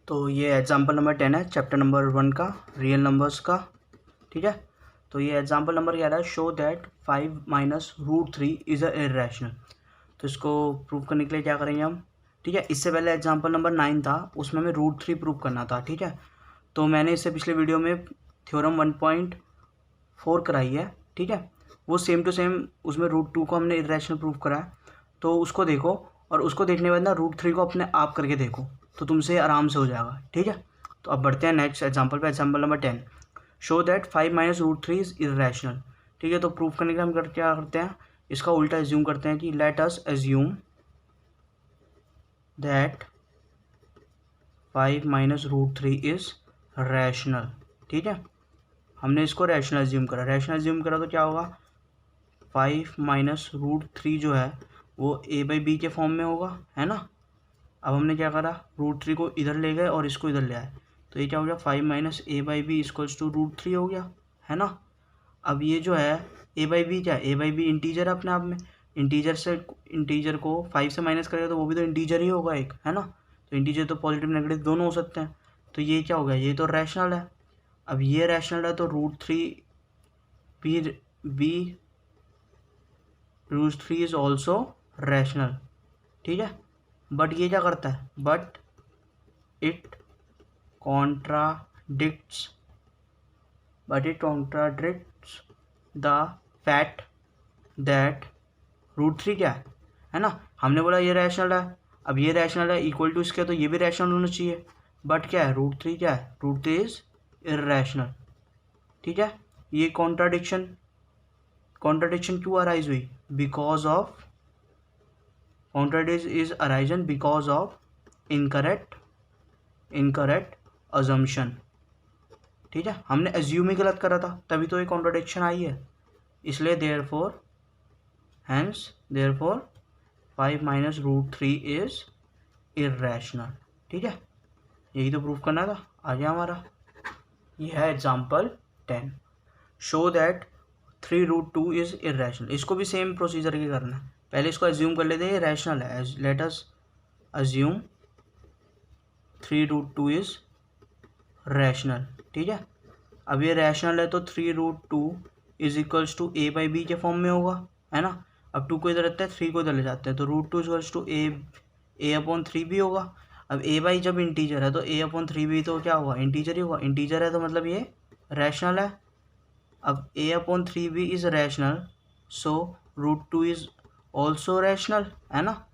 तो ये example number 10 है चैप्टर नंबर 1 का, रियल नंबर्स का। ठीक है, तो ये एग्जाम्पल नंबर क्या है, show that 5 minus root 3 is a irrational. तो इसको प्रूव करने के लिए क्या करेंगे हम। ठीक है, इससे पहले एग्जाम्पल नंबर 9 था, उसमें हमें रूट 3 प्रूव करना था। ठीक है, तो मैंने इससे पिछले वीडियो में थ्योरम 1.4 कराई है। ठीक है, वो सेम टू सेम उसमें रूट 2 को हमने इर्रेशनल प्रूव करा है, तो उसको देखो और उसको देखने के बाद ना रूट 3 को अपने आप करके देखो, तो तुमसे आराम से हो जाएगा। ठीक है, तो अब बढ़ते हैं नेक्स्ट एग्जाम्पल पे। Example number 10, show that 5 minus root 3 is irrational. ठीक है, तो प्रूफ करने के लिए हम क्या करते हैं, इसका उल्टा एज्यूम करते हैं कि let us assume that 5 minus root 3 is rational. ठीक है, हमने इसको रैशनल एज्यूम करा, रैशनल एज्यूम करा तो क्या होगा, 5 माइनस रूट 3 जो है वो a बाई बी के फॉर्म में होगा, है ना। अब हमने क्या करा, रूट 3 को इधर ले गए और इसको इधर ले आए, तो ये क्या हो गया, 5 minus a by b equals to root 3 हो गया, है ना। अब ये जो है ए बाई बी क्या है, ए बाई बी इंटीजर है अपने आप में, इंटीजर को 5 से माइनस करेगा तो वो भी तो इंटीजर ही होगा एक, है ना। तो इंटीजर तो पॉजिटिव नेगेटिव दोनों हो सकते हैं, तो ये क्या हो गया, ये तो रैशनल है। अब ये रैशनल है तो रूट 3 इज ऑल्सो रैशनल। ठीक है, बट ये क्या करता है, but it contradicts the fact that root 3 क्या है ना। हमने बोला ये रैशनल है, अब ये रैशनल है इक्वल टू इसके, तो ये भी रैशनल होना चाहिए, बट क्या है, रूट 3 क्या है, रूट 3 इज इर्रेशनल। ठीक है, ये कॉन्ट्राडिक्शन क्यों अराइज हुई, because of contradiction is arisen because of incorrect assumption। ठीक है, हमने assume ही गलत करा था, तभी तो ये contradiction आई है, इसलिए therefore 5 minus root 3 is irrational। ठीक है, यही तो प्रूफ करना था, आ गया हमारा। ये है example 10, show that 3 root 2 is irrational। इसको भी सेम प्रोसीजर के करना है, पहले इसको एज्यूम कर लेते हैं ये रैशनल है, let us assume 3 root 2 is rational. ठीक है, अब ये रैशनल है तो 3 root 2 is equals to a by b के फॉर्म में होगा, है ना। अब 2 को इधर रखते हैं, 3 को इधर ले जाते हैं, तो root 2 equals to a upon 3 भी होगा। अब ए बाई जब इंटीजर है तो ए अपॉन 3 भी तो क्या होगा, इंटीजर ही होगा, इंटीजर है तो मतलब ये रैशनल है। अब ए अपॉन 3 भी is rational, so root 2 is also rational, है ना।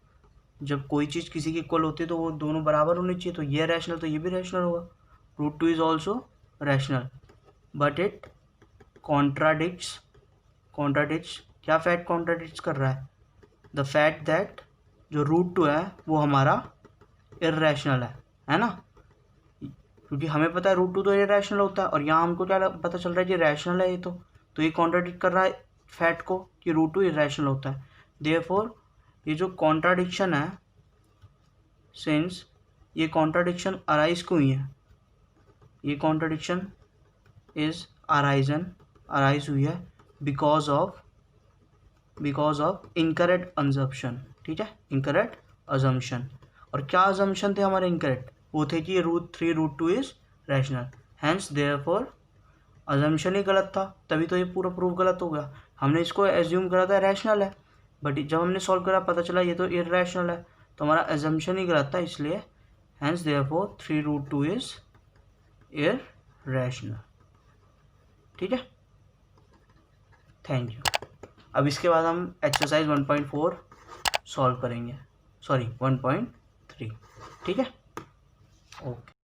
जब कोई चीज़ किसी की इक्वल होती है तो वो दोनों बराबर होनी चाहिए, तो ये रैशनल तो ये भी रैशनल होगा, root 2 is also rational, but it contradicts क्या फैक्ट कॉन्ट्राडिक्ट्स कर रहा है, द फैक्ट दैट जो रूट 2 है वो हमारा इर्रेशनल है ना, क्योंकि हमें पता है रूट 2 तो इर्रेशनल होता है, और यहाँ हमको क्या पता चल रहा है कि रैशनल है ये, तो ये कॉन्ट्राडिक्ट कर रहा है फैक्ट को कि रूट 2 इर्रेशनल होता है। देयरफॉर ये जो कॉन्ट्राडिक्शन है, सिंस ये कॉन्ट्राडिक्शन अराइज क्यों हुई है, ये कॉन्ट्राडिक्शन इज अराइज हुई है बिकॉज ऑफ इनकरेक्ट अजम्पशन। ठीक है, इनकरेक्ट अजम्पशन, और क्या अजम्पशन थे हमारे इनकरेक्ट, वो थे कि root 3 root 2 is rational, hence therefore assumption ही गलत था, तभी तो ये पूरा प्रूफ गलत हो गया। हमने इसको एज्यूम करा था रैशनल है, बट जब हमने सॉल्व करा पता चला ये तो इर्रेशनल है, तो हमारा एजम्पशन ही गलत था, इसलिए hence therefore 3 root 2 is irrational. ठीक है, थैंक यू। अब इसके बाद हम एक्सरसाइज 1.4 सॉल्व करेंगे, सॉरी 1.3। ठीक है, ओके।